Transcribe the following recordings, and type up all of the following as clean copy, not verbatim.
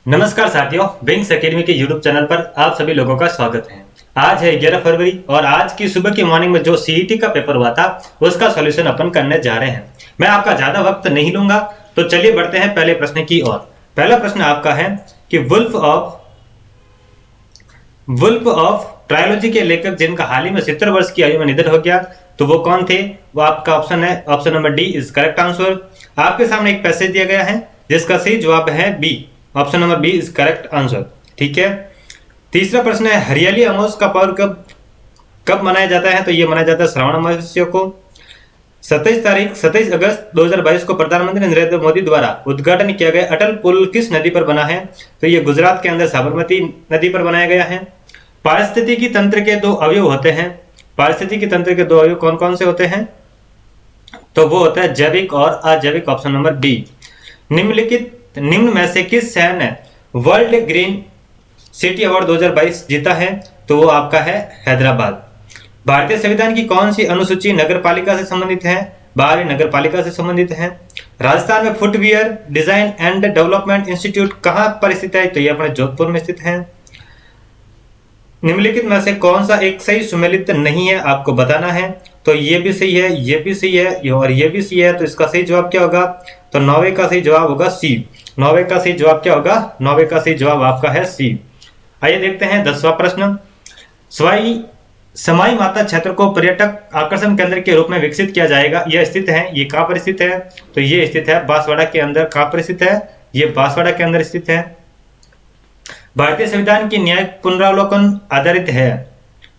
नमस्कार साथियों, wings academy के यूट्यूब चैनल पर आप सभी लोगों का स्वागत है। आज है 11 फरवरी और आज की सुबह की मॉर्निंग में जो सीईटी का पेपर हुआ था उसका सॉल्यूशन अपन करने जा रहे हैं। मैं आपका ज्यादा वक्त नहीं लूंगा, तो चलिए बढ़ते हैं पहले प्रश्न की ओर। पहला प्रश्न आपका है कि वुल्फ ऑफ ट्रायोलॉजी के लेखक जिनका हाल ही में 70 वर्ष की आयु में निधन हो गया, तो वो कौन थे? वो आपका ऑप्शन है, option number D is correct answer. आपके सामने एक पैसेज दिया गया है जिसका सही जवाब है B, option number B is correct answer. ठीक है। तीसरा प्रश्न है, हरियाली अमावस का पर्व कब मनाया जाता है? तो ये मनाया जाता है श्रावण अमावस्या को। 27 अगस्त 2022 को प्रधानमंत्री नरेंद्र मोदी द्वारा उद्घाटन किया गया अटल पुल किस नदी पर बना है? तो ये गुजरात के अंदर साबरमती नदी पर बनाया गया है। पारिस्थितिकी तंत्र के दो अवयव होते हैं। पारिस्थितिकी तंत्र के दो अवयव कौन कौन से होते हैं? तो वो होता है जैविक और अजैविक, ऑप्शन नंबर बी। निम्न में से किस शहर ने वर्ल्ड ग्रीन सिटी अवार्ड 2022 जीता है? तो वो आपका है हैदराबाद। भारतीय संविधान की कौन सी अनुसूची नगर पालिका से संबंधित है? बाहरी नगर पालिका से संबंधित है। राजस्थान में footwear design and development institute कहां पर स्थित है? तो ये अपने जोधपुर में स्थित है। निम्नलिखित में से कौन सा एक सही सुमेलित नहीं है, आपको बताना है। तो ये भी सही है, ये भी सही है और ये भी सही है। तो इसका सही जवाब क्या होगा? तो 9 का सही जवाब होगा सी। 9 का सही जवाब क्या होगा? 9 का सही जवाब आपका है सी। आइए देखते हैं 10वां प्रश्न। समाई माता क्षेत्र को पर्यटक आकर्षण केंद्र के रूप में विकसित किया जाएगा। यह स्थित है, ये कहां पर स्थित है? तो ये स्थित है बांसवाड़ा के अंदर। कहां पर स्थित है? ये बांसवाड़ा के अंदर स्थित है। भारतीय संविधान की न्यायिक पुनरावलोकन आधारित है।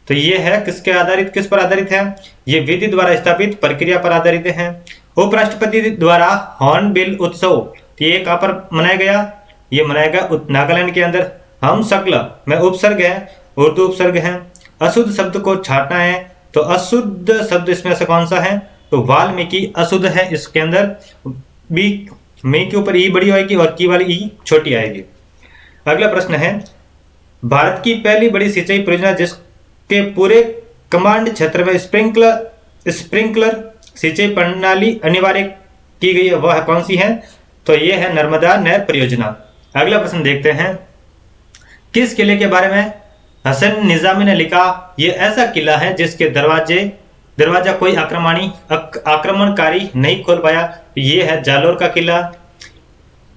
तो ये है किसके आधारित, किस पर आधारित है? ये विधि द्वारा स्थापित प्रक्रिया पर आधारित है। उपराष्ट्रपति द्वारा हॉर्नबिल उत्सव ये कहां पर मनाया गया? ये मनाया गया नागालैंड के अंदर। हम शक्ल में उपसर्ग है, उर्दू उपसर्ग है। अशुद्ध शब्द को छाटना है, तो अशुद्ध शब्द इसमें से कौन सा है? तो वाल्मीकि अशुद्ध है। इसके अंदर बी में के ऊपर ई बड़ी आएगी और की वाली ई छोटी आएगी। अगला प्रश्न है, भारत की पहली बड़ी सिंचाई परियोजना जिसके पूरे कमांड क्षेत्र में स्प्रिंकलर सिंचाई प्रणाली अनिवार्य की गई है, वह कौन सी है? तो यह है नर्मदा नहर परियोजना। अगला प्रश्न देखते हैं, किस किले के बारे में हसन निजामी ने लिखा? यह ऐसा किला है जिसके दरवाजा कोई आक्रमणकारी नहीं खोल पाया। यह है जालोर का किला।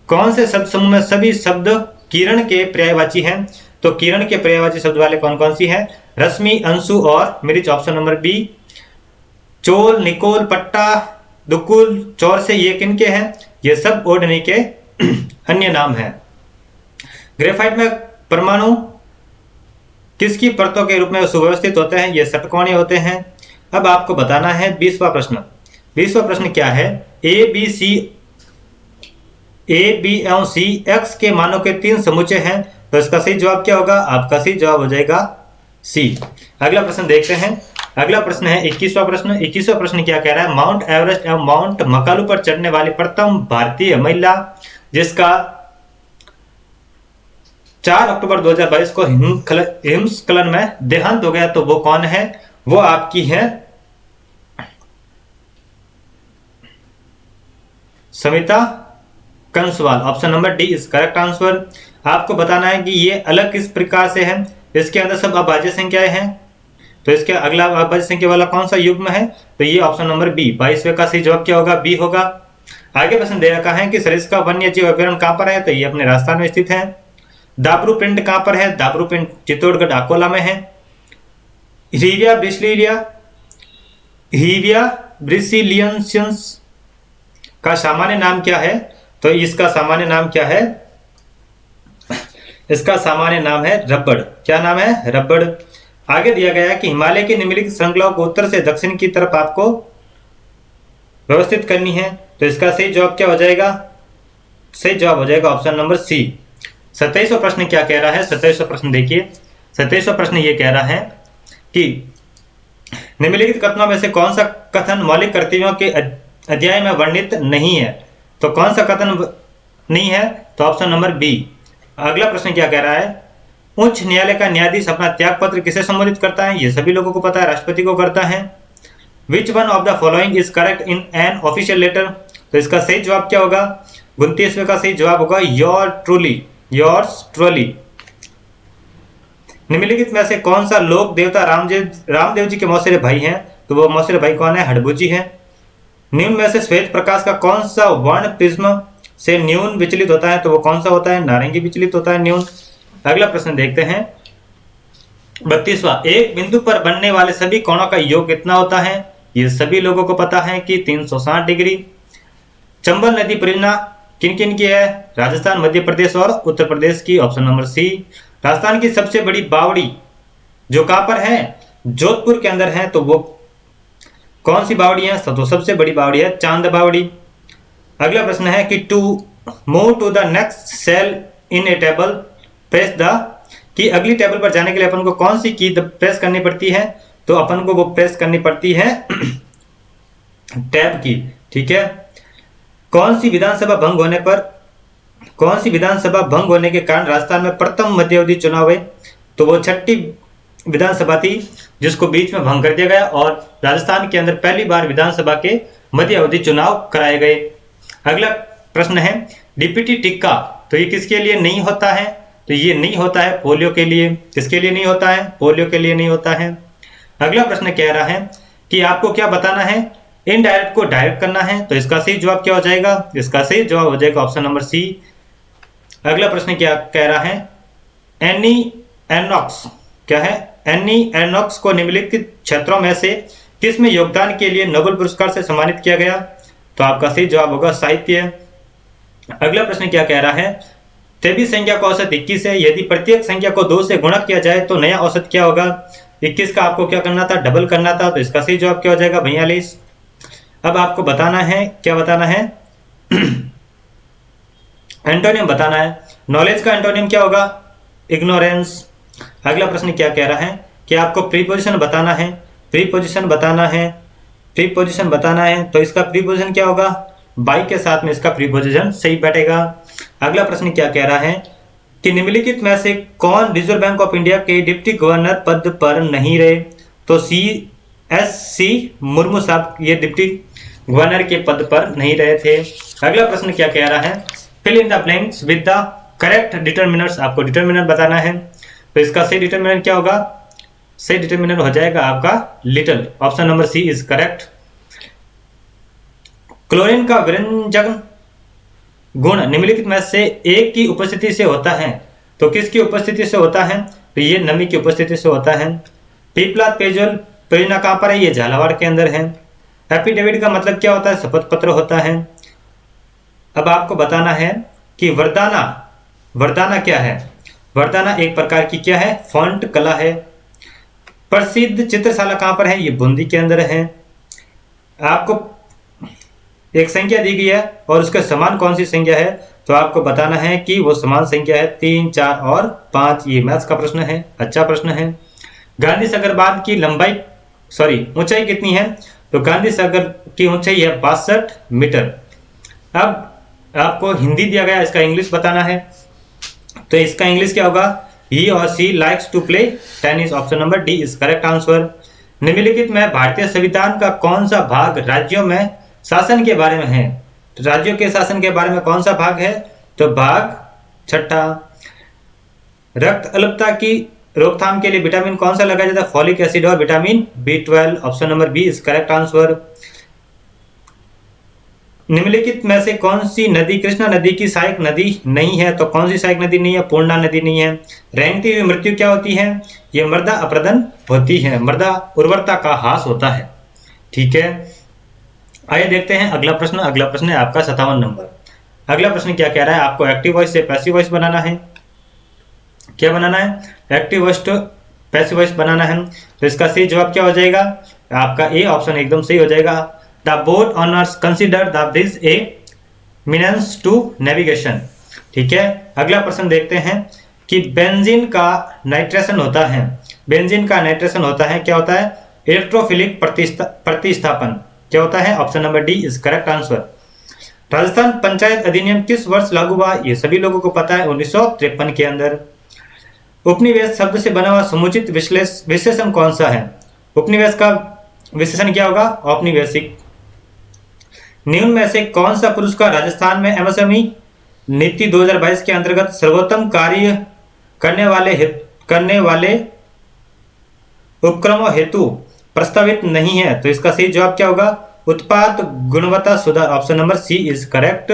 कौन से शब्द समूह में सभी शब्द किरण के पर्यायवाची हैं? तो किरण के पर्यायवाची शब्द वाले कौन कौन सी हैं? रश्मि, अंशु और मिर्च, ऑप्शन नंबर बी। चोल, निकोल, पट्टा, दुकुल, चौर से ये किनके हैं? ये सब ओढ़नी के अन्य नाम हैं। ग्रेफाइट में परमाणु किसकी परतों के रूप में सुव्यवस्थित होते हैं? ये षटकोणीय होते हैं। अब आपको बताना है 20वां प्रश्न। 20वां प्रश्न क्या है? ए बी एवं सी एक्स के मानों के 3 समुच्चय हैं। तो इसका सही जवाब क्या होगा? आपका सही जवाब हो जाएगा सी। अगला प्रश्न देखते हैं। अगला प्रश्न है 21वां प्रश्न। 21वां प्रश्न क्या कह रहा है? माउंट एवरेस्ट एवं माउंट मकालू पर चढ़ने वाली प्रथम भारतीय महिला जिसका 4 अक्टूबर 2022 को हिमस्खलन में देहांत हो गया, तो वो कौन है? वो आपकी है Samita Kanswal, option number D is correct answer. आपको बताना है कि ये अलग किस प्रकार से है। इसके अंदर सब अभाज्य संख्याएं हैं, तो इसके अगला अभाज्य संख्या वाला कौन सा युग्म है? तो ये ऑप्शन नंबर बी 22वें का सही जवाब क्या होगा? बी होगा। आगे प्रश्न दे रखा है कि सरिस्का वन्य जीव अभ्यारण्य कहां पर है? तो ये अपने राजस्थान में स्थित है। दाब्रू पिंड कहां पर है? दाब्रू पिंड चित्तौड़गढ़ अकोला में है। हीविया ब्रिसिलियंसियंस का सामान्य नाम क्या है? तो इसका सामान्य नाम क्या है? इसका सामान्य नाम है रबड़। क्या नाम है? रबड़। आगे दिया गया है कि हिमालय की निम्नलिखित श्रृंखलाओं को उत्तर से दक्षिण की तरफ आपको व्यवस्थित करनी है। तो इसका सही जवाब क्या हो जाएगा? सही जवाब हो जाएगा ऑप्शन नंबर सी। 27वां प्रश्न क्या कह रहा है? 27वां प्रश्न देखिए। 27वां प्रश्न ये कह रहा है कि निम्नलिखित कथनों में से कौन सा कथन मौलिक कर्तव्यों के अध्याय में वर्णित नहीं है? तो कौन सा कथन नहीं है? तो ऑप्शन नंबर बी। अगला प्रश्न क्या कह रहा है? उच्च न्यायालय का न्यायाधीश अपना त्याग पत्र किसे संबोधित करता है? ये सभी लोगों को पता है, राष्ट्रपति को करता है। Which one of the following is correct in an official letter? तो इसका सही जवाब क्या होगा? 29वें का सही जवाब होगा योर ट्रूली। Yours trolley. निम्नलिखित में से कौन सा लोक देवता रामदेव जी के मौसेरे भाई हैं? तो वो मौसेरे भाई कौन है? हडबू जी हैं। निम्न में से श्वेत प्रकाश का कौन सा वर्ण प्रिज्म से न्यून विचलित होता है? तो वो कौन सा होता है? नारंगी विचलित होता है, न्यून। अगला प्रश्न देखते हैं 32वां। एक बिंदु पर बनने वाले सभी कोणों का योग कितना होता है? ये सभी लोगों को पता है कि 360 डिग्री। चंबल नदी परियोजना किन किन की है? राजस्थान, मध्य प्रदेश और उत्तर प्रदेश की, ऑप्शन नंबर सी। राजस्थान की सबसे बड़ी बावड़ी जो कहां पर है? जोधपुर के अंदर है। तो वो कौन सी बावड़ी है? तो सबसे बड़ी बावड़ी है चांद बावड़ी। अगला प्रश्न है कि to move to the next cell in a table press the, कि अगली टेबल पर जाने के लिए अपन को कौन सी की प्रेस करनी पड़ती है? तो अपन को वो प्रेस करनी पड़ती है टैब की, ठीक है। कौन सी विधानसभा भंग होने के कारण राजस्थान में प्रथम मध्यावधि चुनाव हुए? तो वो 6ठी विधानसभा थी जिसको बीच में भंग कर दिया गया और राजस्थान के अंदर पहली बार विधानसभा के मध्यावधि चुनाव कराए गए। अगला प्रश्न है डीपीटी टीका, तो ये किसके लिए नहीं होता है? तो ये नहीं होता है पोलियो के लिए। किसके लिए नहीं होता है? पोलियो के लिए नहीं होता है। अगला प्रश्न कह रहा है कि आपको क्या बताना है? इनडायरेक्ट को डायरेक्ट करना है। तो इसका सही जवाब क्या हो जाएगा? इसका सही जवाब हो जाएगा ऑप्शन नंबर सी। अगला प्रश्न क्या कह रहा है? एनी एनॉक्स क्या है? एनी एनॉक्स को निम्नलिखित क्षेत्रों में से किस में योगदान के लिए नोबेल पुरस्कार से सम्मानित किया गया? तो आपका सही जवाब होगा साहित्य। अगला प्रश्न क्या कह रहा है? 23 संख्या का औसत 21 है। यदि प्रत्येक संख्या को 2 से गुणा किया जाए तो नया औसत क्या होगा? 21 का आपको क्या करना था? डबल करना था। तो इसका सही जवाब क्या हो जाएगा? 42। अब आपको बताना है, क्या बताना है? एंटोनियम बताना है। नॉलेज का एंटोनियम क्या होगा? इग्नोरेंस। अगला प्रश्न क्या कह रहा है कि आपको प्रीपोजिशन बताना है। प्रीपोजिशन बताना है, प्रीपोजिशन बताना है। तो इसका प्रीपोजिशन क्या होगा? बाई के साथ में इसका प्रीपोजिशन सही बैठेगा। अगला प्रश्न क्या कह रहा है कि निम्नलिखित में से कौन रिजर्व बैंक ऑफ इंडिया के डिप्टी गवर्नर पद पर नहीं रहे? तो CSC मुर्मू साहब ये डिप्टी गवर्नर के पद पर नहीं रहे थे। अगला प्रश्न क्या कह रहा है? Fill in the blanks with the correct determiners. आपको डिटर्मिनर बताना है। तो इसका सही डिटर्मिनर क्या होगा? सही डिटर्मिनर हो जाएगा आपका little. Option number C is correct. Chlorine का व्यंजन गुण निम्नलिखित में से एक की उपस्थिति से होता है। तो किसकी उपस्थिति से होता है? तो ये नमी की उपस्थिति से होता है। पीपलाद पेयजल परियोजना कहां पर है? ये झालावाड़ के अंदर है। एफिडेविट का मतलब क्या होता है? शपथ पत्र होता है। अब आपको बताना है कि वरदाना क्या है? वरदाना एक प्रकार की क्या है? फॉन्ट कला है। प्रसिद्ध चित्रशाला कहां पर है? ये बूंदी के अंदर है। आपको एक संख्या दी गई है और उसके समान कौन सी संख्या है? तो आपको बताना है कि वो समान संख्या है 3, 4 और 5। ये मैथ्स का प्रश्न है, अच्छा प्रश्न है। गांधी सागर बांध की ऊंचाई कितनी है? तो गांधी सागर की ऊंचाई है 62 मीटर। अब आपको हिंदी दिया गया, इसका इंग्लिश बताना है। तो इसका इंग्लिश क्या होगा? ही और she likes to play tennis. Option number D is correct answer. निम्नलिखित में भारतीय संविधान का कौन सा भाग राज्यों में शासन के बारे में है? तो राज्यों के शासन के बारे में कौन सा भाग है? तो भाग 6। रक्त अल्पता की रोकथाम के लिए विटामिन कौन सा लगाया जाता है? फॉलिक एसिड और vitamin B12। Option number B is correct answer. निम्नलिखित में से कौन सी नदी कृष्णा नदी की सहायक नदी नहीं है? तो कौन सी सहायक नदी नहीं है? पूर्णा नदी नहीं है। रेंगती हुई मृत्यु क्या होती है? यह मृदा अपरदन होती है, मृदा उर्वरता का ह्रास होता है। ठीक है, आइए देखते हैं अगला प्रश्न। अगला प्रश्न है आपका 57 नंबर। अगला प्रश्न क्या कह रहा है? आपको एक्टिव वॉइस से पैसिव वॉइस बनाना है। क्या बनाना है? Active voice to passive voice बनाना है। तो इसका सही जवाब क्या हो जाएगा? आपका ए ऑप्शन एकदम सही हो जाएगा। The boat owners consider the bridge a means to navigation. ठीक है, अगला प्रश्न देखते हैं कि बेंजीन का नाइट्रेशन होता है। बेंजीन का नाइट्रेशन होता है, क्या होता है? इलेक्ट्रोफिलिक प्रतिस्थापन। क्या होता है? Option number D is correct answer. Rajasthan panchayat अधिनियम किस वर्ष लागू हुआ? ये सभी लोगों को पता है, 1953 के अंदर। उपनिवेश शब्द से बना हुआ समुचित विशेषण कौन सा है? उपनिवेश का विशेषण क्या होगा? औपनिवेशिक। निम्न में से कौन सा पुरस्कार राजस्थान में MSME नीति 2022 के अंतर्गत सर्वोत्तम कार्य करने वाले उपक्रमों हेतु प्रस्तावित नहीं है। तो इसका सही जवाब क्या होगा? उत्पाद गुणवत्ता सुधार। Option number C is correct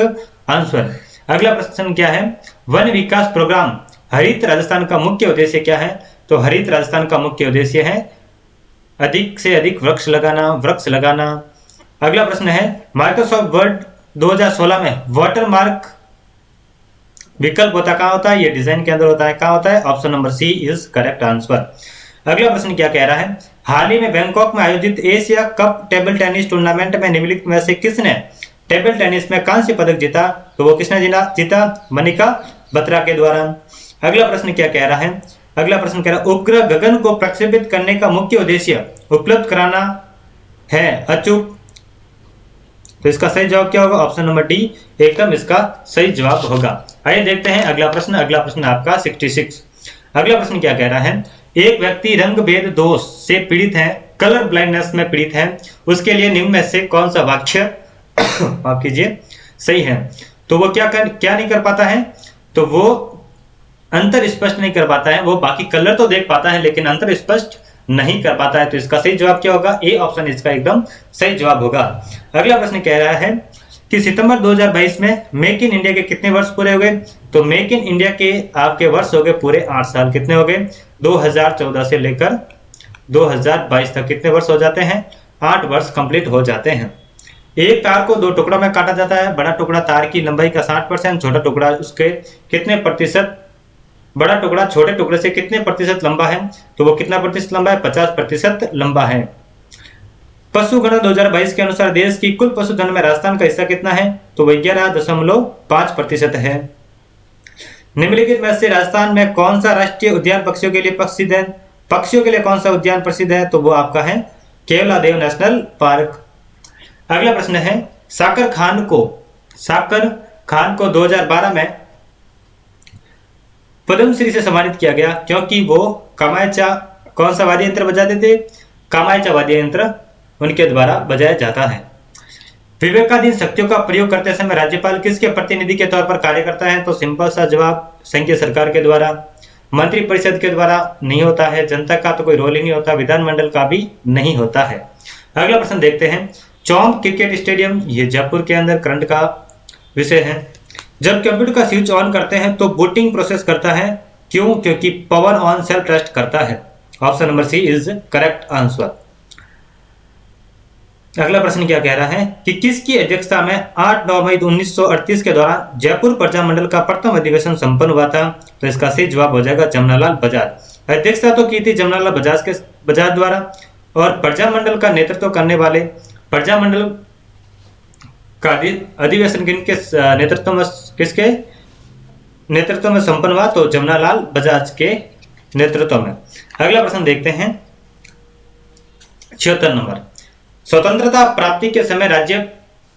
answer. अगला प्रश्न क्या है? वन विकास प्रोग्राम हरित राजस्थान का मुख्य उद्देश्य क्या है? तो हरित राजस्थान का मुख्य उद्देश्य है अधिक से अधिक वृक्ष लगाना। अगला प्रश्न है माइक्रोसॉफ्ट वर्ड 2016 में वाटरमार्क विकल्प कहाँ होता है? ये डिजाइन के अंदर होता है। कहाँ होता है? Option number C is correct answer. अगला प्रश्न क्या कह रहा है? हाल ही में बैंकॉक में आयोजित Asia cup table tennis tournament में निम्नलिखित में से किसने टेबल टेनिस में कांस्य पदक जीता? तो वो किसने जीता? मनिका बत्रा के द्वारा। अगला प्रश्न क्या कह रहा है? अगला प्रश्न कह रहा है उपग्रह गगन को प्रक्षेपित करने का मुख्य उद्देश्य उपलब्ध कराना है अचूक। तो इसका सही जवाब क्या होगा? ऑप्शन नंबर डी एकदम इसका सही जवाब होगा। आइए देखते हैं अगला प्रश्न। अगला प्रश्न आपका 66। अगला प्रश्न क्या कह रहा है? एक व्यक्ति रंग भेद दोष से पीड़ित है, कलर ब्लाइंडनेस में पीड़ित है, उसके लिए निम्न में से कौन सा वाक्य माफ कीजिए सही है? तो वो क्या नहीं कर पाता है? तो वो अंतर स्पष्ट नहीं कर पाता है। वो बाकी कलर तो देख पाता है लेकिन अंतर स्पष्ट नहीं कर पाता है। तो इसका सही जवाब क्या होगा? ए ऑप्शन इसका एकदम सही जवाब होगा। अगला प्रश्न कह रहा है कि सितंबर 2022 में मेक इन इंडिया के कितने वर्ष पूरे हो गए? तो मेक इन इंडिया के आपके वर्ष हो गए पूरे 8 साल। कितने हो गए? 2014 से लेकर 2022 तक कितने वर्ष हो जाते हैं? 8 वर्ष कंप्लीट हो जाते हैं। एक तार को 2 टुकड़ों में काटा जाता है। बड़ा टुकड़ा तार की लंबाई का 60%, छोटा टुकड़ा उसके कितने प्रतिशत, बड़ा टुकड़ा छोटे टुकड़े से कितने प्रतिशत लंबा है? तो वो कितना प्रतिशत लंबा है? 50% लंबा है। पशुगणना 2022 के अनुसार देश की कुल पशुधन में राजस्थान का हिस्सा कितना है? तो 11.5% है। निम्नलिखित में से राजस्थान में कौन सा राष्ट्रीय उद्यान पक्षियों के लिए प्रसिद्ध है? पक्षियों के लिए कौन सा उद्यान प्रसिद्ध है? तो वो आपका है केवलादेव नेशनल पार्क। अगला प्रश्न है साकर खान को 2012 में पद्मश्री से सम्मानित किया गया क्योंकि वो कामायचा कौन सा वाद्य यंत्र बजाते थे? कामायचा वाद्य यंत्र उनके द्वारा बजाया जाता है। विवेकाधीन शक्तियों का प्रयोग करते समय राज्यपाल किसके प्रतिनिधि के तौर पर कार्य करता है? तो सिंपल सा जवाब संघीय सरकार के द्वारा, मंत्रिपरिषद के द्वारा नहीं होता है, जनता का तो कोई रोल ही नहीं होता, विधानमंडल का भी नहीं होता है। अगला प्रश्न देखते हैं चौंक क्रिकेट स्टेडियम, ये जयपुर के अंदर करंट का विषय है। जब कंप्यूटर का स्विच ऑन करते हैं तो बूटिंग प्रोसेस करता है, क्यों? क्योंकि पावर ऑन सेल्फ टेस्ट करता है। Option number C is correct answer. अगला प्रश्न क्या कह रहा है कि किसकी अध्यक्षता में 8-9 मई 1938 के दौरान जयपुर प्रजामंडल का प्रथम अधिवेशन संपन्न हुआ था? तो इसका सही जवाब हो जाएगा जमनालाल बजाज। अध्यक्षता तो की थी जमनालाल बजाज द्वारा, और प्रजामंडल का नेतृत्व करने वाले प्रजामंडल का अधिवेशन किसके नेतृत्व में संपन्न हुआ? तो जमनालाल बजाज के नेतृत्व में। अगला प्रश्न देखते हैं 76 नंबर। स्वतंत्रता प्राप्ति के समय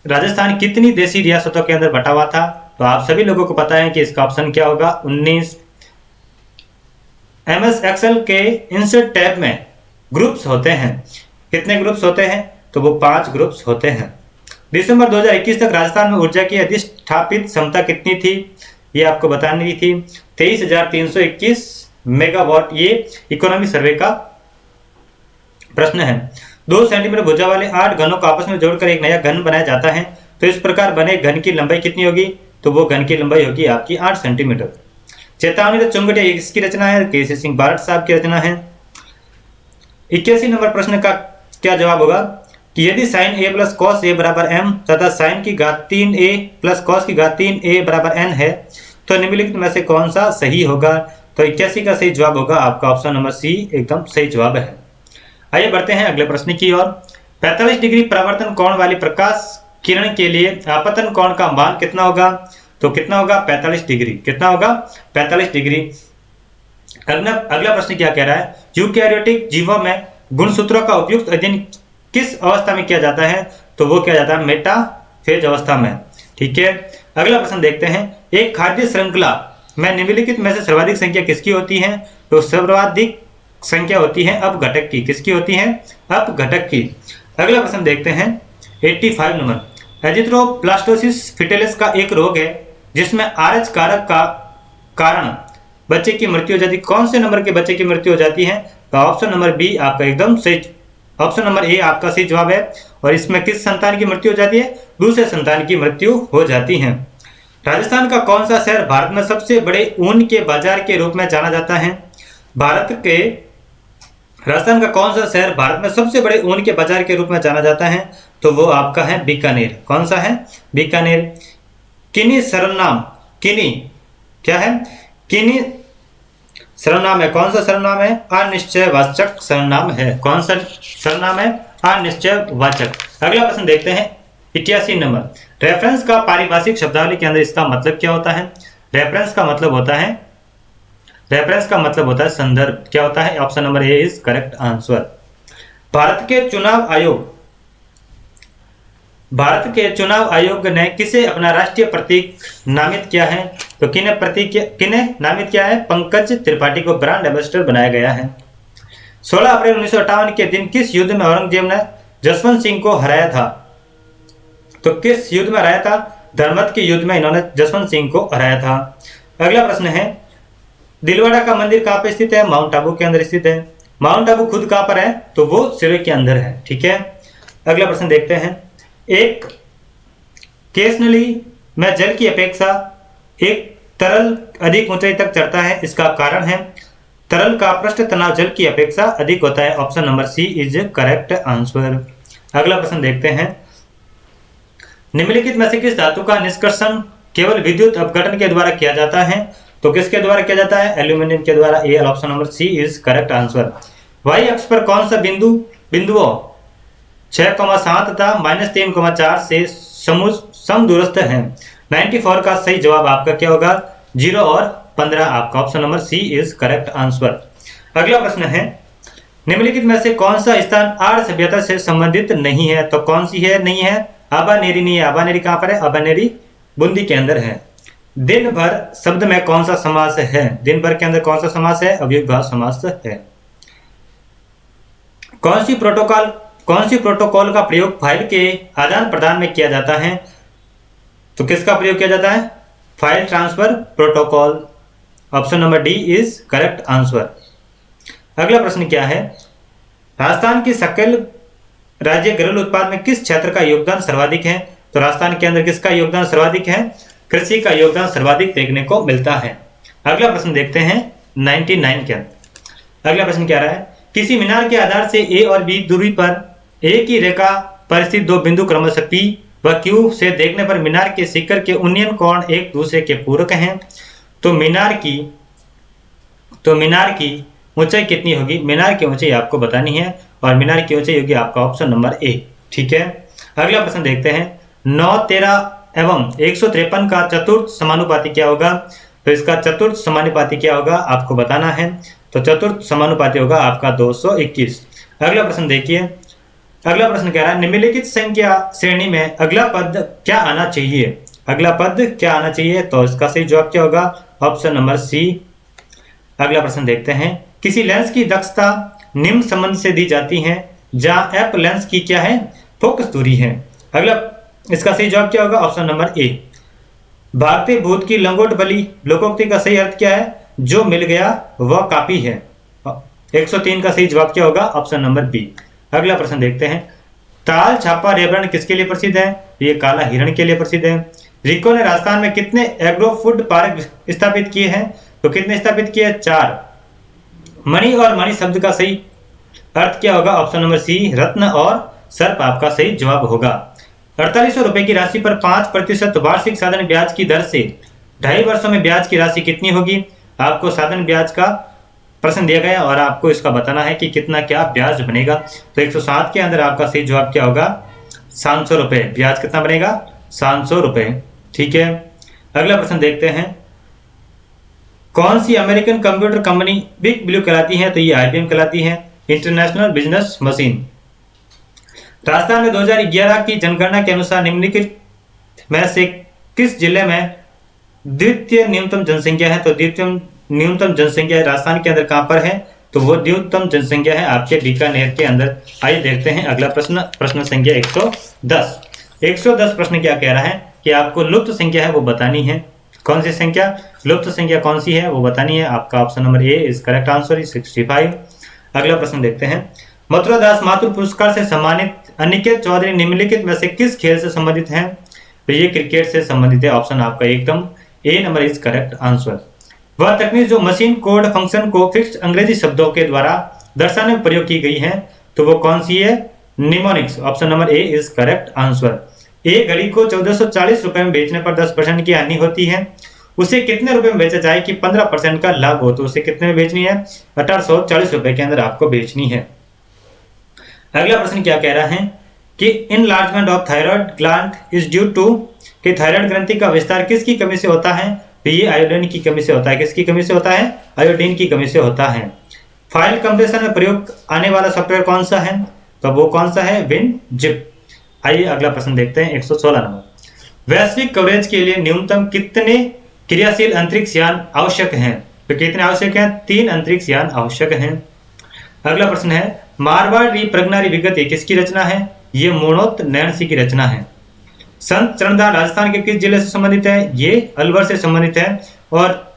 राजस्थान कितनी देशी रियासतों के अंदर बटा हुआ था? तो आप सभी लोगों को पता है कि इसका ऑप्शन क्या होगा 19। MS एक्सेल के इंसर्ट टैब में ग्रुप्स होते हैं। कितने ग्रुप्स होते हैं? तो वो 5 ग्रुप्स होते हैं। दिसंबर 2021 तक राजस्थान में ऊर्जा की अधिष्ठापित क्षमता कितनी थी? ये आपको बतानी थी 23,321 मेगावाट। ये इकोनॉमी सर्वे का प्रश्न है। 2 सेंटीमीटर भुजा वाले 8 घनों को आपस में जोड़कर एक नया घन बनाया जाता है, तो इस प्रकार बने घन की लंबाई कितनी होगी? तो वो घन की लंबाई होगी आपकी 8 सेंटीमीटर। चेतावनी तो चुंबकीय इसकी रचना है, केसी सिंह बारट साहब की रचना है। 81 नंबर प्रश्न का क्या जवाब होगा कि यदि sine a plus cos a बराबर m तथा साइन की घात 3a प्लस कॉस की घात 3a बराबर n है तो निम्नलिखित में से कौन सा सही होगा? तो 81 का सही जवाब होगा आपका ऑप्शन नंबर सी एकदम सही जवाब है। आइए बढ़ते हैं अगले प्रश्न की ओर। 45 डिग्री परावर्तन कोण वाली प्रकाश किरण के लिए आपतन कोण का मान कितना होगा? तो कितना होगा? 45 डिग्री। कितना होगा? 45 डिग्री। अगला प्रश्न क्या कह रहा है? यूकैरियोटिक जीवों में गुणसूत्रों का उपयुक्त अध्ययन किस अवस्था में किया जाता है? तो वो किया जाता है मेटाफेज अवस्था में। ठीक है। अगला प्रश्न देखते हैं एक खाद्य श्रृंखला में निम्नलिखित में से सर्वाधिक संख्या किसकी होती है? तो सर्वाधिक संख्या होती है अपघटक की। किसकी होती है? अपघटक की। अगला प्रश्न देखते हैं 85 नंबर। एजिथ्रोब्लास्टोसिस फिटेलिस का एक रोग है जिसमें RH कारक का कारण बच्चे की मृत्यु हो जाती है, कौन से नंबर के बच्चे की मृत्यु हो जाती है? तो ऑप्शन नंबर बी आपका एकदम सही, ऑप्शन नंबर ए आपका सही जवाब है। और इसमें किस संतान की मृत्यु हो जाती है? दूसरे संतान की मृत्यु हो जाती है। राजस्थान का कौन सा शहर भारत में सबसे बड़े ऊन के बाजार के रूप में जाना जाता है? राजस्थान का कौन सा शहर भारत में सबसे बड़े ऊन के बाजार के रूप में जाना जाता है? तो वो आपका है बीकानेर। कौन सा है? बीकानेर। किन्हीं सर्वनाम, किन्हीं क्या है? किन्हीं सर्वनाम है, कौन सा सर्वनाम है? अनिश्चयवाचक सर्वनाम है। कौन सा सर्वनाम है? अनिश्चयवाचक। अगला प्रश्न देखते हैं 81 नंबर। रेफरेंस का पारिभाषिक शब्दावली के अंदर इसका मतलब क्या होता है? रेफरेंस का मतलब होता है संदर्भ। क्या होता है? Option number A is correct answer. Bharat के चुनाव आयोग ने किसे अपना राष्ट्रीय प्रतीक नामित किया है? तो किन्हें नामित किया है? पंकज त्रिपाठी को ब्रांड एम्बेसडर बनाया गया है। 16 अप्रैल 1958 के दिन किस युद्ध में औरंगजेब ने जसवंत सिंह को हराया था? तो किस युद्ध में हराया था? धर्मत के युद्ध में इन्होंने जसवंत सिंह को हराया था। अगला प्रश्न है, दिलवाड़ा का मंदिर कहां पर स्थित है? माउंट आबू के अंदर स्थित है। माउंट आबू खुद कहां पर है? तो वो सिरे के अंदर है। ठीक है, अगला प्रश्न देखते हैं। एक केस नली में जल की अपेक्षा एक तरल अधिक ऊंचाई तक चढ़ता है, इसका कारण है तरल का पृष्ठ तनाव जल की अपेक्षा अधिक होता है। Option number C is correct answer. अगला प्रश्न देखते हैं, निम्नलिखित में से किस धातु का निष्कर्षण केवल विद्युत अपघटन के द्वारा किया जाता है? तो किसके द्वारा किया जाता है? एल्यूमिनियम के द्वारा। ए option number C is correct answer. Y अक्ष पर कौन सा बिंदुओं 6,7 तथा -3,4 से समदूरस्थ है? 94 का सही जवाब आपका क्या होगा? 0 और 15। आपका option number C is correct answer. अगला प्रश्न है, निम्नलिखित में से कौन सा स्थान आर्य सभ्यता से संबंधित नहीं है? तो कौन सी है? नहीं है। आबानेरी नहीं है। आबानेरी कहां पर है? आबानेरी बूंदी के अंदर है। दिन भर शब्द में कौन सा समास है? दिन भर के अंदर कौन सा समास है? अव्ययभाव समास है। कौन सी प्रोटोकॉल का प्रयोग फाइल के आदान प्रदान में किया जाता है? तो किसका प्रयोग किया जाता है? File transfer protocol. Option number D is correct answer. अगला प्रश्न क्या है, राजस्थान की सकल राज्य घरेलू उत्पाद में किस क्षेत्र का योगदान सर्वाधिक है? तो राजस्थान के अंदर किसका योगदान सर्वाधिक है? कृषि का योगदान सर्वाधिक देखने को मिलता है। अगला प्रश्न देखते हैं 99 के अंदर। अगला प्रश्न क्या रहा है, किसी मीनार के आधार से ए और बी दूरी पर एक ही रेखा पर स्थित दो बिंदु क्रमशः पी व क्यू से देखने पर मीनार के शिखर के उन्नयन कोण एक दूसरे के पूरक हैं। तो मीनार की ऊंचाई कितनी होगी? मीनार की ऊंचाई आपको बतानी है और मीनार की ऊंचाई होगी आपका ऑप्शन नंबर ए। ठीक है, अगला प्रश्न देखते हैं 9, 13 एवं 153 का चतुर्थ समानुपाती क्या होगा? तो इसका चतुर्थ समानुपाती क्या होगा आपको बताना है। तो चतुर्थ समानुपाती होगा आपका 221। अगला प्रश्न देखिए, अगला प्रश्न कह रहा है निम्नलिखित संख्या श्रेणी में अगला पद क्या आना चाहिए? अगला पद क्या आना चाहिए? तो इसका सही जवाब क्या होगा? Option number C. अगला प्रश्न देखते हैं, किसी लेंस की दक्षता निम्न संबंध से दी जाती है जहां एफ लेंस की क्या है? फोकस दूरी है। अगला इसका सही जवाब क्या होगा? Option number A. भारतीय भूत की लंगोट बली लोकोक्ति का सही अर्थ क्या है? जो मिल गया वह काफी है। 103 का सही जवाब क्या होगा? Option number B. अगला प्रश्न देखते हैं, ताल छापा रेवरण किसके लिए प्रसिद्ध है? ये काला हिरण के लिए प्रसिद्ध है। रिको ने राजस्थान में कितने एग्रो फूड पार्क स्थापित किए हैं? तो कितने स्थापित किए? 4। मणि और मणि शब्द का सही अर्थ क्या होगा? ऑप्शन नंबर सी, रत्न और सर्प आपका सही जवाब होगा। 4800 रुपए की राशि पर 5% वार्षिक साधन ब्याज की दर से 2.5 वर्षों में ब्याज की राशि कितनी होगी? आपको साधन ब्याज का प्रश्न दिया गया और आपको इसका बताना है कि कितना क्या ब्याज बनेगा। तो 107 के अंदर आपका सही जवाब क्या होगा? 700 रुपए। ब्याज कितना बनेगा? 700 रुपए। ठीक है, अगला प्रश्न देखते हैं, कौन सी American computer company big blue कहलाती है? तो ये IBM कहलाती है, इंटरनेशनल बिजनेस मशीन। राजस्थान में 2011 की जनगणना के अनुसार निम्नलिखित में से किस जिले में द्वितीय न्यूनतम जनसंख्या है? तो द्वितीय न्यूनतम जनसंख्या राजस्थान के अंदर कहां पर है? तो वो न्यूनतम जनसंख्या है आपके बीकानेर के अंदर। आइए देखते हैं अगला प्रश्न, प्रश्न संख्या 110। 110 प्रश्न क्या कह रहा है कि आपको लुप्त संख्या है वो बतानी है। कौन सी संख्या, लुप्त संख्या कौन सी है वो बतानी है। आपका option number A is correct answer 65। अगला प्रश्न देखते हैं। मथुरा दास माथुर पुरस्कार से सम्मानित अनिकेत चौधरी निम्नलिखित में से किस खेल से संबंधित हैं? तो ये क्रिकेट से संबंधित है। ऑप्शन आपका एकदम ए नंबर इज करेक्ट आंसर। वह तकनीक जो मशीन कोड फंक्शन को फिक्स्ड अंग्रेजी शब्दों के द्वारा दर्शाने में प्रयोग की गई है, तो वो कौन सी है? Mnemonics. Option number A is correct answer. एक घड़ी को 1440 रुपए में बेचने पर 10% की हानि होती है, उसे कितने रुपए में बेचा जाए कि 15% का लाभ हो? तो उसे कितने में बेचनी है? 1840 रुपए के अंदर आपको बेचनी है। अगला प्रश्न क्या कह रहा है कि enlargement of thyroid gland is due to, कि थायराइड ग्रंथि का विस्तार किसकी कमी से होता है? तो ये आयोडीन की कमी से होता है। किसकी कमी से होता है? आयोडीन की कमी से होता है। फाइल कंप्रेशन में प्रयोग आने वाला सॉफ्टवेयर कौन सा है? तो वो कौन सा है? WinZip। आइए अगला प्रश्न देखते हैं 116 नंबर। वैश्विक कवरेज के लिए न्यूनतम कितने क्रियाशील अंतरिक्ष यान आवश्यक हैं? तो कितने आवश्यक हैं? 3 अंतरिक्ष यान आवश्यक हैं। अगला प्रश्न है मारवाड़ी प्रज्ञारी विगत किसकी रचना है? ये मोनोत नैन्सी की रचना है। संत चरणदास राजस्थान के किस जिले से संबंधित है? ये अलवर से संबंधित है। और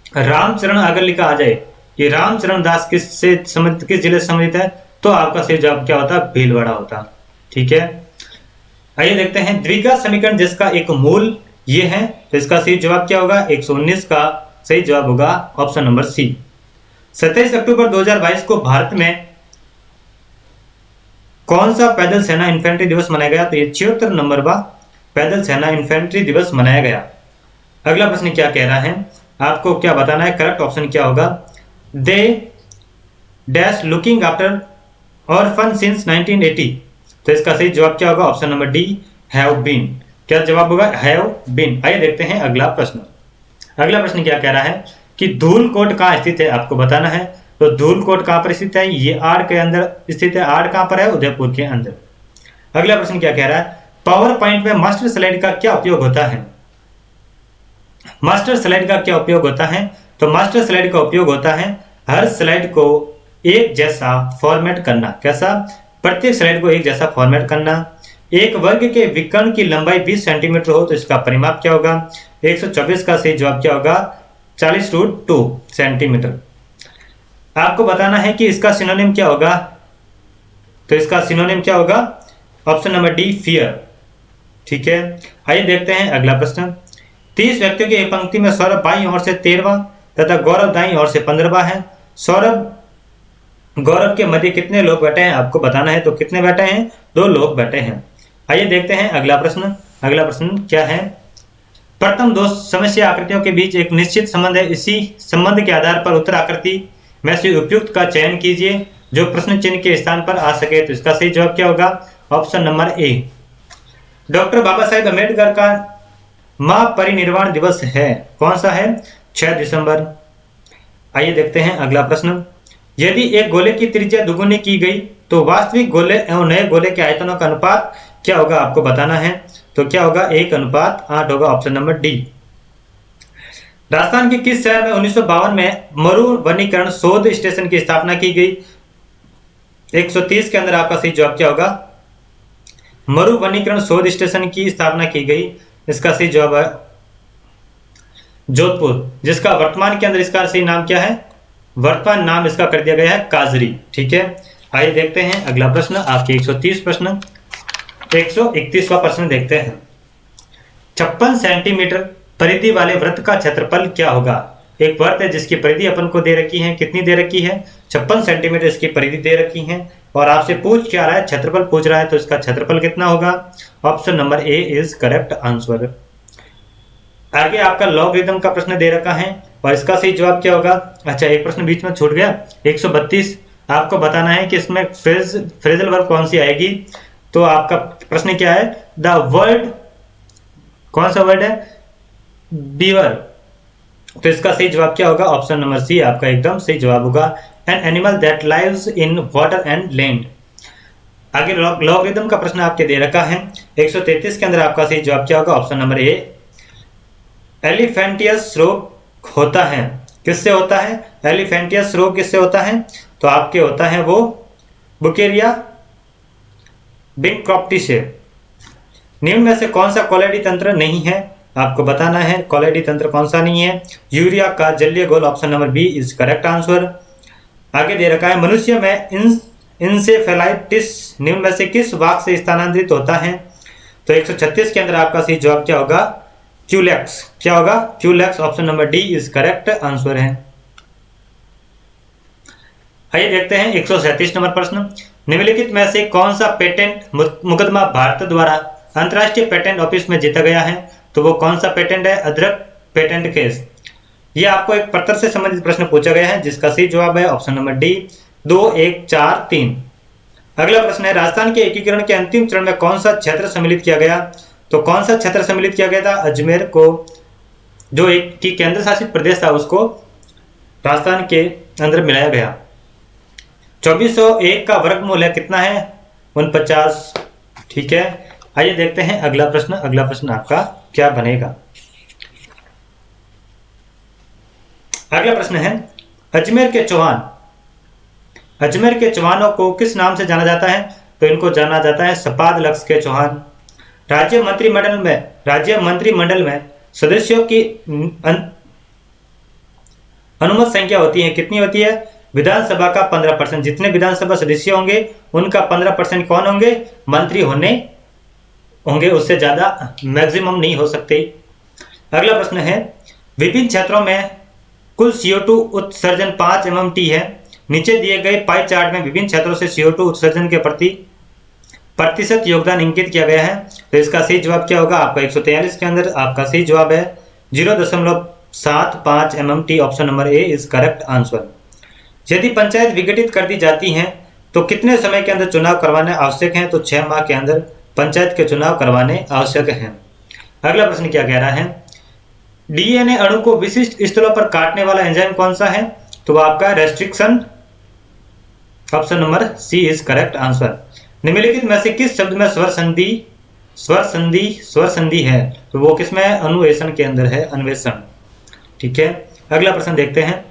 रामचरण अगर लिखा आ जाए कि रामचरण दास किस जिले से संबंधित है, तो आपका सही जवाब क्या होता? भीलवाड़ा होता। ठीक है, आइए देखते हैं द्विघात समीकरण जिसका एक मूल ये है, तो इसका सही जवाब क्या होगा? 119 का सही जवाब होगा ऑप्शन नंबर सी। 27 अक्टूबर 2022 को भारत में कौन सा पैदल सेना इन्फेंट्री दिवस मनाया गया? तो ये 76 नंबर का पैदल सेना इन्फेंट्री दिवस मनाया गया। अगला प्रश्न क्या कह रहा है? आपको क्या बताना है? करेक्ट ऑप्शन क्या होगा? They dash looking after orphan since 1980। तो इसका सही जवाब क्या होगा? Option number D have been. क्या जवाब होगा? Have been. आइए देखते हैं अगला प्रश्न। अगला प्रश्न क्या कह रहा है कि धूलकोट कहाँ स्थित है? आपको बताना है। तो धूलकोट कहाँ पर स्थित है? ये आड़ के अंदर स्थित है। आड़ कहाँ पर है? उदयपुर के अंदर। अगला प्रश्न क्या कह रहा है? पावर पॉइंट में मास्टर स्लाइड का क्या उपयोग होता है? मास्टर स्लाइड का क्या उपयोग होता है? तो मास्टर स्लाइड का उपयोग होता है हर स्लाइड को एक जैसा फॉर्मेट करना। कैसा? प्रत्येक स्लाइड को एक जैसा फॉर्मेट करना। एक वर्ग के विकर्ण की लंबाई 20 सेंटीमीटर हो तो इसका परिमाप क्या होगा? 124 का सही जवाब क्या होगा? 40/2 सेंटीमीटर। आपको बताना है कि इसका सिनोनिम क्या होगा? तो इसका सिनोनिम क्या होगा? Option number D fear. ठीक है, आइए देखते हैं अगला प्रश्न। 30 व्यक्तियों की एक पंक्ति में सौरभ बाईं ओर से 13वां तथा गौरव दाईं ओर से 15वां है। गौरव के मध्य कितने लोग बैठे हैं? आपको बताना है। तो कितने बैठे हैं? 2 लोग बैठे हैं। आइए देखते हैं अगला प्रश्न। अगला प्रश्न क्या है? प्रथम 2 समस्या आकृतियों के बीच एक निश्चित संबंध है। इसी संबंध के आधार पर उत्तर आकृति में से उपयुक्त का चयन कीजिए जो प्रश्न चिन्ह के स्थान पर आ सके। तो इसका सही जवाब क्या होगा? Option number A. Doctor Baba Saheb Ambedkar का महापरिनिर्वाण दिवस है, कौन सा है? 6 दिसंबर। आइए देखते हैं अगला प्रश्न। यदि एक गोले की त्रिज्या दुगुनी की गई तो वास्तविक गोले एवं नए गोले के आयतनों का अनुपात क्या होगा? आपको बताना है। तो क्या होगा? 1:8 होगा। Option number D. राजस्थान के किस शहर में 1952 में मरु वनीकरण शोध स्टेशन की स्थापना की गई? 130 के अंदर आपका सही जवाब क्या होगा? मरु वनीकरण शोध स्टेशन की स्थापना की गई। इसका सही जवाब है जोधपुर, जिसका वर्तमान के अंदर इसका सही नाम क्या है? वर्तमान नाम इसका कर दिया गया है काजरी। ठीक है, आइए देखते हैं अगला प्रश्न। आपके 130 प्रश्न 131वां प्रश्न देखते हैं। 56 सेंटीमीटर परिधि वाले वृत्त का क्षेत्रफल क्या होगा? एक वृत्त है जिसकी परिधि अपन को दे रखी है। कितनी दे रखी है? 56 सेंटीमीटर इसकी परिधि दे रखी है। और आपसे पूछ क्या रहा है? क्षेत्रफल पूछ रहा है। तो इसका क्षेत्रफल कितना होगा? Option number A is correct answer. आगे आपका लॉगरिथम का प्रश्न दे रखा है और इसका सही जवाब क्या होगा? अच्छा, एक प्रश्न बीच में छूट गया। 132 आपको बताना है कि इसमें फ्रेजल वर्ब कौन सी आएगी। तो आपका प्रश्न क्या है? द वर्ड, कौन सा वर्ड है? बीवर। तो इसका सही जवाब क्या होगा? ऑप्शन नंबर सी आपका एकदम सही जवाब होगा। An animal that lives in water and land. आगे लॉगरिथम का प्रश्न आपके दे रखा है। 133 के अंदर आपका सही जवाब क्या होगा? Option number A. एलिफेंटियस रोग होता है, किससे होता है? एलिफेंटियस रोग किससे होता है? तो आपके होता है वो बुकेरिया बिंक्रॉप्टी से। निम्न में से कौन सा कोलेडी तंत्र नहीं है? आपको बताना है। कॉलेडी तंत्र कौन सा नहीं है? यूरिया का जलीय घोल, option number B is correct answer. आगे दे रखा है मनुष्य में इंसेफेलाइटिस निम्न में से किस वाक से स्थानांतरित होता है? तो 136 के अंदर आपका सही जवाब क्या होगा? क्यूलेक्स। क्या होगा? Culex, option number D is correct answer है। आइए देखते हैं 137 नंबर प्रश्न। निम्नलिखित में से कौन सा पेटेंट मुकदमा भारत द्वारा अंतर्राष्ट्रीय पेटेंट ऑफिस में जीता गया है? तो वो कौन सा पेटेंट है? अदरक पेटेंट केस। ये आपको एक पत्र से संबंधित प्रश्न पूछा गया है जिसका सही जवाब है ऑप्शन नंबर डी 2, 1, 4, 3। अगला प्रश्न है राजस्थान के एकीकरण के अंतिम चरण में कौन सा क्षेत्र सम्मिलित किया गया? तो कौन सा क्षेत्र सम्मिलित किया गया था? अजमेर को, जो एक की केंद्र शासित प्रदेश था, उसको राजस्थान के अंदर मिलाया गया। 2401 का वर्गमूल है कितना है? 49। ठीक है, आइए देखते हैं अगला प्रश्न। अगला प्रश्न आपका क्या बनेगा? अगला प्रश्न है अजमेर के चौहान, अजमेर के चौहानों को किस नाम से जाना जाता है? तो इनको जाना जाता है सपाद लक्ष्य के चौहान। राज्य मंत्रिमंडल में सदस्यों की अनुमत संख्या होती है, कितनी होती है? विधानसभा का 15%। जितने विधानसभा सदस्य होंगे उनका 15% कौन होंगे? मंत्री होंगे, उससे ज्यादा मैक्सिमम नहीं हो सकते। अगला प्रश्न है विभिन्न क्षेत्रों में कुल CO2 उत्सर्जन 5 MMT है। नीचे दिए गए पाई चार्ट में विभिन्न क्षेत्रों से CO2 उत्सर्जन के प्रतिशत योगदान इंगित किया गया है। तो इसका सही जवाब क्या होगा? आपका 143 के अंदर आपका सही जवाब है 0.75 MMT, option number A is correct answer. यदि पंचायत विघटित कर दी जाती है तो कितने समय के अंदर चुनाव करवाने आवश्यक है? तो 6 माह के अंदर पंचायत के चुनाव करवाने आवश्यक हैं। अगला प्रश्न क्या कह रहा है? DNA अणु को विशिष्ट स्थलों पर काटने वाला एंजाइम कौन सा है? तो आपका restriction, option number C is correct answer. निम्नलिखित में से किस शब्द में स्वर संधि है? तो वो किसमें? अनुवेशन के अंदर है, अन्वेषण। ठीक है, अगला प्रश्न देखते हैं।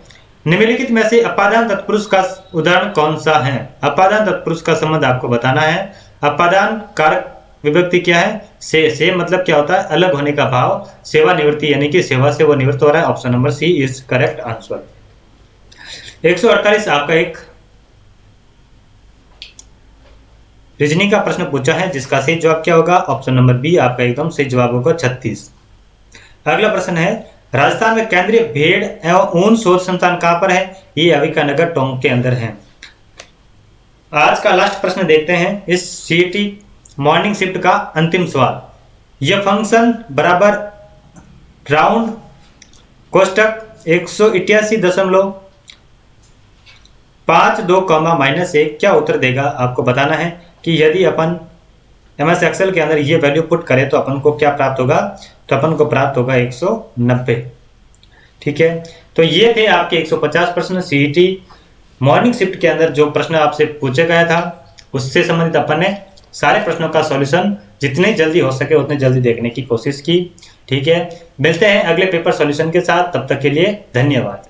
निम्नलिखित में से अपादान तत्पुरुष का उदाहरण कौन सा है? अपादान तत्पुरुष का संबंध आपको बताना है। अपादान कारक विभक्ति क्या है? से मतलब क्या होता है? अलग होने का भाव। सेवा निवृत्ति यानी कि सेवा से वो निवृत्त हो रहा है, option number C is correct answer. 148 आपका एक रीजनिंग का प्रश्न पूछा है जिसका सही जवाब क्या होगा? ऑप्शन नंबर बी आपका एकदम सही जवाब होगा 36। अगला प्रश्न है राजस्थान में केंद्रीय भेड़ एवं ऊन शोध संस्थान कहां पर है? ये अविकानगर टोंक के अंदर है। आज का लास्ट प्रश्न देखते हैं इस CET मॉर्निंग शिफ्ट का अंतिम सवाल। यह फंक्शन बराबर राउंड कोष्टक 181.52, क्या उत्तर देगा? आपको बताना है कि यदि अपन MS Excel के अंदर ये वैल्यू पुट करें तो अपन को क्या प्राप्त होगा? तो अपन को प्राप्त होगा 190। ठीक है, तो ये थे आपके 150 प्रश्न CET मॉर्निंग शिफ्ट के अंदर जो प्रश्न आपसे पूछा गया था उससे संबंधित अपन ने सारे प्रश्नों का सॉल्यूशन जितने जल्दी हो सके उतने जल्दी देखने की कोशिश की। ठीक है, मिलते हैं अगले पेपर सॉल्यूशन के साथ, तब तक के लिए धन्यवाद।